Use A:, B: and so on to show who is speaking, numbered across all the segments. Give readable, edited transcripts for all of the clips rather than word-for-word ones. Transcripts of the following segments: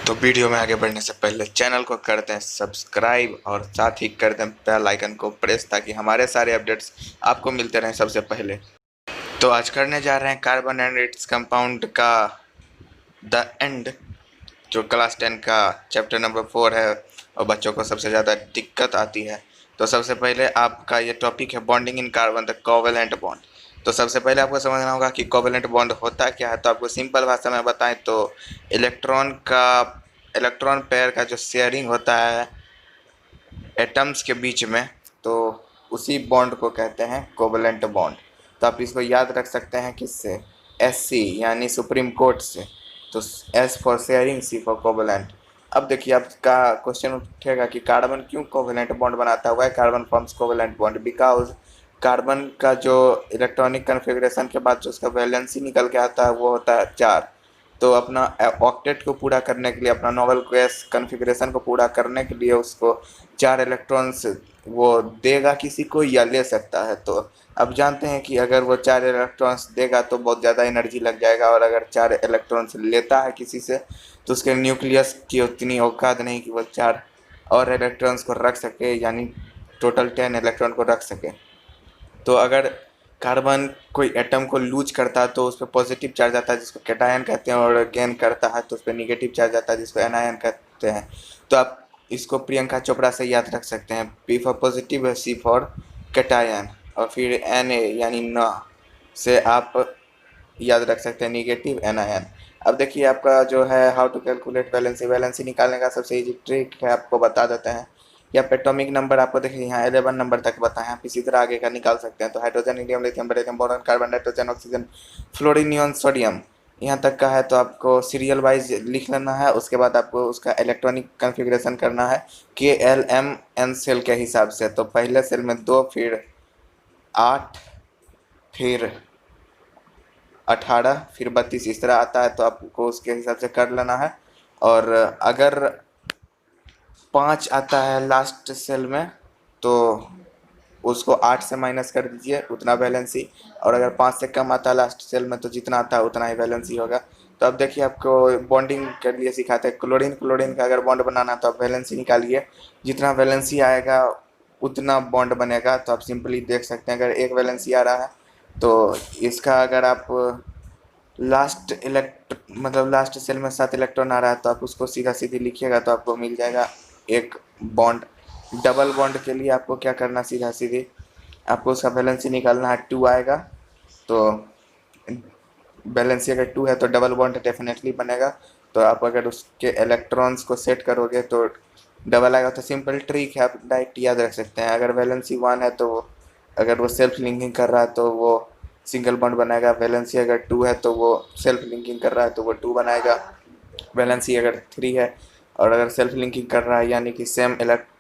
A: तो वीडियो में आगे बढ़ने से पहले चैनल को कर दें सब्सक्राइब और साथ ही कर दें बेल आइकन को प्रेस ताकि हमारे सारे अपडेट्स आपको मिलते रहें सबसे पहले। तो आज करने जा रहे हैं कार्बन एंड इट्स कंपाउंड का द एंड, जो क्लास 10 का चैप्टर नंबर 4 है और बच्चों को सबसे ज़्यादा दिक्कत आती है। तो सबसे पहले आपका ये टॉपिक है bonding in carbon, the covalent bond. तो सबसे पहले आपको समझना होगा कि कोवेलेंट बॉन्ड होता क्या है। तो आपको सिंपल भाषा में बताएं तो इलेक्ट्रॉन पेयर का जो शेयरिंग होता है एटम्स के बीच में, तो उसी बॉन्ड को कहते हैं कोवेलेंट बॉन्ड। तो आप इसको याद रख सकते हैं किससे, SC यानी सुप्रीम कोर्ट से। तो S for sharing, C for covalent. अब देखिए आपका क्वेश्चन उठेगा कि कार्बन क्यों कोवेलेंट बॉन्ड बनाता हुआ है। Carbon forms covalent bond because carbon का जो इलेक्ट्रॉनिक कन्फिग्रेशन के बाद जो उसका वैलेंसी निकल के आता है वो होता है 4। तो अपना ऑक्टेट को पूरा करने के लिए, अपना नोबल गैस कन्फिग्रेशन को पूरा करने के लिए उसको 4 इलेक्ट्रॉन्स वो देगा किसी को या ले सकता है। तो अब जानते हैं कि अगर वो 4 इलेक्ट्रॉन्स देगा तो बहुत ज़्यादा एनर्जी लग जाएगा, और अगर 4 इलेक्ट्रॉन्स लेता है किसी से तो उसके न्यूक्लियस की उतनी औकात नहीं कि वो 4 और इलेक्ट्रॉन्स को रख सके, यानी टोटल 10 इलेक्ट्रॉन को रख सके। तो अगर कार्बन कोई एटम को लूज करता है तो उस पर पॉजिटिव चार्ज आता है जिसको कैटायन कहते हैं, और गेन करता है तो उस पर निगेटिव चार्ज आता है जिसको एनायन कहते हैं। तो आप इसको प्रियंका चोपड़ा से याद रख सकते हैं, P for positive, C for cation, और फिर Na यानी न से आप याद रख सकते हैं निगेटिव एनायन। अब देखिए आपका जो है हाउ टू कैलकुलेट वैलेंसी निकालने का सबसे इजी ट्रिक है, आपको बता देते हैं। या एटॉमिक नंबर आपको देखिए यहाँ 11 नंबर तक बताएं, आप इसी तरह आगे का निकाल सकते हैं। तो hydrogen, helium, lithium, beryllium, boron, carbon, nitrogen, oxygen, fluorine, neon, sodium, यहाँ तक का है। तो आपको सीरियल वाइज लिख लेना है। उसके बाद आपको उसका इलेक्ट्रॉनिक कन्फिग्रेशन करना है KLMN सेल के हिसाब से। तो पहले सेल में 2, फिर 8, फिर 18, फिर 32 इस तरह आता है। तो आपको उसके हिसाब से कर लेना है। और अगर 5 आता है लास्ट सेल में तो उसको 8 से माइनस कर दीजिए, उतना वैलेंसी। और अगर 5 से कम आता है लास्ट सेल में तो जितना आता है उतना ही वैलेंसी होगा। तो अब देखिए आपको बॉन्डिंग के लिए सिखाते हैं। क्लोरीन का अगर बॉन्ड बनाना है तो आप वैलेंसी निकालिए, जितना वैलेंसी आएगा उतना बॉन्ड बनेगा। तो आप सिंपली देख सकते हैं, अगर एक वैलेंसी आ रहा है तो इसका अगर आप लास्ट सेल में 7 इलेक्ट्रॉन आ रहा है तो आप उसको सीधा सीधी लिखिएगा तो आपको मिल जाएगा एक बॉन्ड। डबल बॉन्ड के लिए आपको क्या करना, सीधा सीधी आपको उसका वैलेंसी निकालना है। 2 आएगा तो वैलेंसी अगर 2 है तो डबल बॉन्ड डेफिनेटली बनेगा। तो आप अगर उसके इलेक्ट्रॉन्स को सेट करोगे तो डबल आएगा। तो सिंपल ट्रिक है, आप डायरेक्ट याद रख सकते हैं। अगर वैलेंसी 1 है तो अगर वो सेल्फ लिंकिंग कर रहा है तो वो सिंगल बॉन्ड बनाएगा। वैलेंसी अगर 2 है तो वो सेल्फ लिंकिंग कर रहा है तो वो 2 बनाएगा। वैलेंसी अगर 3 है और अगर सेल्फ लिंकिंग कर रहा है यानी कि सेम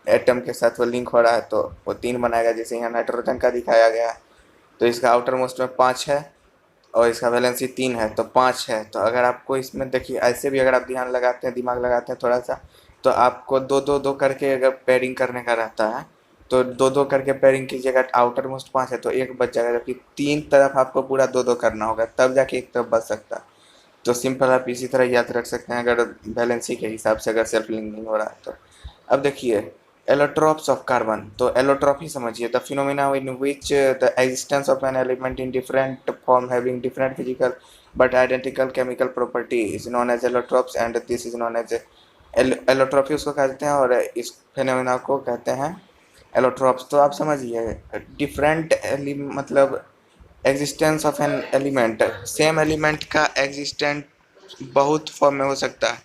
A: एटम के साथ वो लिंक हो रहा है तो वो 3 बनाएगा, जैसे यहाँ नाइट्रोजन का दिखाया गया है। तो इसका आउटर मोस्ट में 5 है और इसका वैलेंसी 3 है तो 5 है। तो अगर आपको इसमें देखिए ऐसे भी अगर आप ध्यान लगाते हैं, दिमाग लगाते हैं थोड़ा सा, तो आपको 2-2-2 करके अगर पेयरिंग करने का रहता है तो 2-2 करके पेयरिंग कीजिएगा। आउटर मोस्ट 5 है तो एक बच जाएगा, जबकि 3 तरफ आपको पूरा 2-2 करना होगा तब जाके एक तरफ बच सकता है। तो सिंपल आप इसी तरह याद रख सकते हैं अगर वैलेंसी के हिसाब से अगर सेल्फ लिंकिंग हो रहा है तो। अब देखिए एलोट्रॉप्स ऑफ कार्बन। तो एलोट्रॉपी समझिए, the phenomena in which the existence of an element in different form having different physical but identical chemical property is known as allotropes and this is known as allotropy उसको कहते हैं और इस phenomena को कहते हैं allotropes. तो आप समझिए डिफरेंट मतलब existence of an element, same element का एग्जिस्टेंट बहुत फॉर्म में हो सकता है,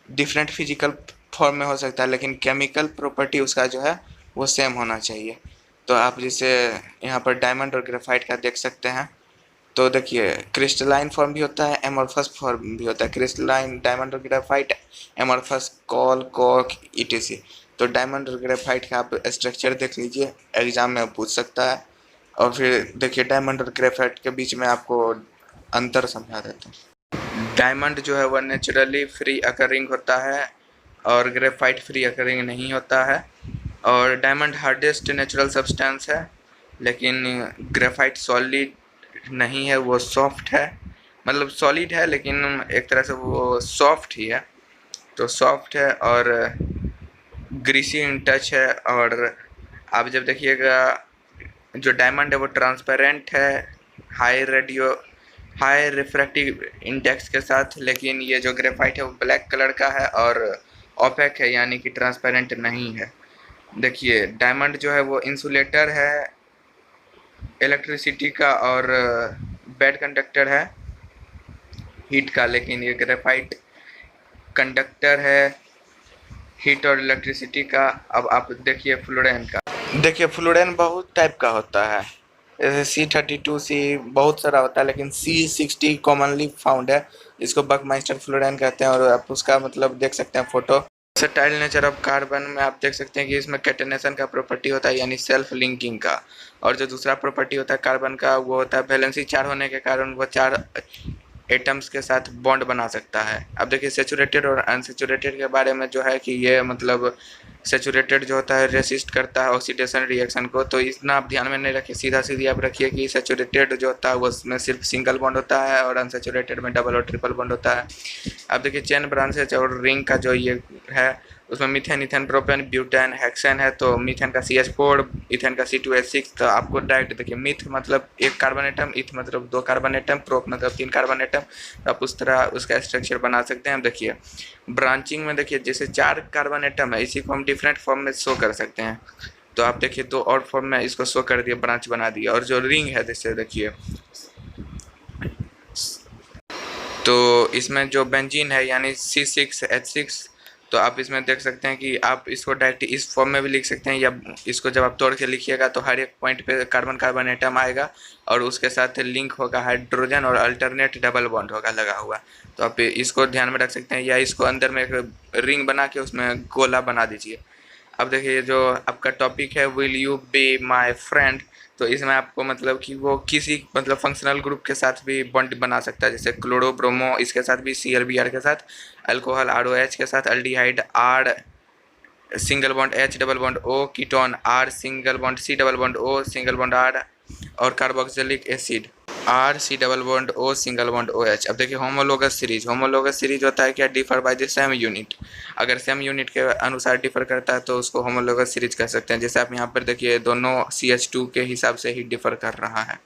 A: डिफरेंट फिजिकल फॉर्म में हो सकता है, लेकिन केमिकल प्रॉपर्टी उसका जो है वो सेम होना चाहिए। तो आप जैसे यहाँ पर डायमंड और ग्रेफाइट का देख सकते हैं। तो देखिए क्रिस्टलाइन फॉर्म भी होता है, एमॉर्फस फॉर्म भी होता है। क्रिस्टलाइन डायमंड और graphite, amorphous call, cork, ETC। तो डायमंड और ग्रेफाइट का आप स्ट्रक्चर देख लीजिए, एग्जाम में पूछ सकता है। और फिर देखिए डायमंड और ग्रेफाइट के बीच में आपको अंतर समझा देते हैं। डायमंड जो है वह नेचुरली फ्री अकरिंग होता है और ग्रेफाइट फ्री अकरिंग नहीं होता है। और डायमंड हार्डेस्ट नेचुरल सब्सटेंस है, लेकिन ग्रेफाइट सॉलिड नहीं है, वो सॉफ्ट है। मतलब सॉलिड है लेकिन एक तरह से वो सॉफ्ट ही है। तो सॉफ्ट है और ग्रीसी इन टच है। और आप जब देखिएगा जो डायमंड है वो ट्रांसपेरेंट है, हाई रिफ्रैक्टिव इंडेक्स के साथ, लेकिन ये जो ग्रेफाइट है वो ब्लैक कलर का है और ओपेक है, यानी कि ट्रांसपेरेंट नहीं है। देखिए डायमंड जो है वो इंसुलेटर है इलेक्ट्रिसिटी का और बैड कंडक्टर है हीट का, लेकिन ये ग्रेफाइट कंडक्टर है हीट और इलेक्ट्रिसिटी का। अब आप देखिए फ्लोरेन का। देखिए फ्लोरेन बहुत टाइप का होता है, जैसे C32C बहुत सारा होता है, लेकिन C60 कॉमनली फाउंड है। इसको बकमाइस्टर फ्लोरेन कहते हैं और आप उसका मतलब देख सकते हैं photo. Versatile nature of carbon में आप देख सकते हैं कि इसमें कैटेनेशन का प्रॉपर्टी होता है, यानी सेल्फ लिंकिंग का। और जो दूसरा प्रॉपर्टी होता है कार्बन का वो होता है वैलेंसी 4 होने के कारण वो 4 एटम्स के साथ बॉन्ड बना सकता है। अब देखिए सेचुरेटेड और अनसेचुरेटेड के बारे में जो है कि ये मतलब सेचुरेटेड जो होता है रेसिस्ट करता है ऑक्सीडेशन रिएक्शन को, तो इतना आप ध्यान में नहीं रखिए, सीधा सीधी आप रखिए कि सेचुरेटेड जो होता है वो उसमें सिर्फ सिंगल बॉन्ड होता है और अनसेचुरेटेड में डबल और ट्रिपल बॉन्ड होता है। अब देखिए चेन ब्रांचेज और रिंग का जो ये है उसमें methane, ethane, propane, butane, hexane है। तो मीथेन का CH4, इथेन का C2H6। तो आपको डायरेक्ट देखिए मिथ मतलब 1 कार्बन एटम, इथ मतलब 2 कार्बन एटम, प्रोप मतलब 3 कार्बन एटम। तो आप उस तरह उसका स्ट्रक्चर बना सकते हैं। देखिए ब्रांचिंग में देखिए जैसे 4 कार्बन एटम है, इसी को हम डिफरेंट फॉर्म में शो कर सकते हैं। तो आप देखिए 2 और फॉर्म में इसको शो कर दिए, ब्रांच बना दिया। और जो रिंग है जैसे देखिए तो इसमें जो बेंजीन है यानी C6H6, तो आप इसमें देख सकते हैं कि आप इसको डायरेक्ट इस फॉर्म में भी लिख सकते हैं, या इसको जब आप तोड़ के लिखिएगा तो हर एक पॉइंट पे कार्बन कार्बन एटम आएगा और उसके साथ लिंक होगा हाइड्रोजन और अल्टरनेट डबल बॉन्ड होगा लगा हुआ। तो आप इसको ध्यान में रख सकते हैं, या इसको अंदर में एक रिंग बना के उसमें गोला बना दीजिए। अब देखिए जो आपका टॉपिक है will you be my friend, तो इसमें आपको मतलब कि वो किसी मतलब फंक्शनल ग्रुप के साथ भी बॉन्ड बना सकता है, जैसे क्लोरो ब्रोमो इसके साथ भी ClBr के साथ, अल्कोहल ROH के साथ, aldehyde R single bond H double bond O, ketone R single bond C double bond O single bond R, और carboxylic acid R C double bond O single bond OH। अब देखिए homologous series होता है क्या, differ by the same unit. अगर same unit के अनुसार differ करता है तो उसको होमोलोगस सीरीज कह सकते हैं। जैसे आप यहाँ पर देखिए दोनों CH2 के हिसाब से ही डिफर कर रहा है।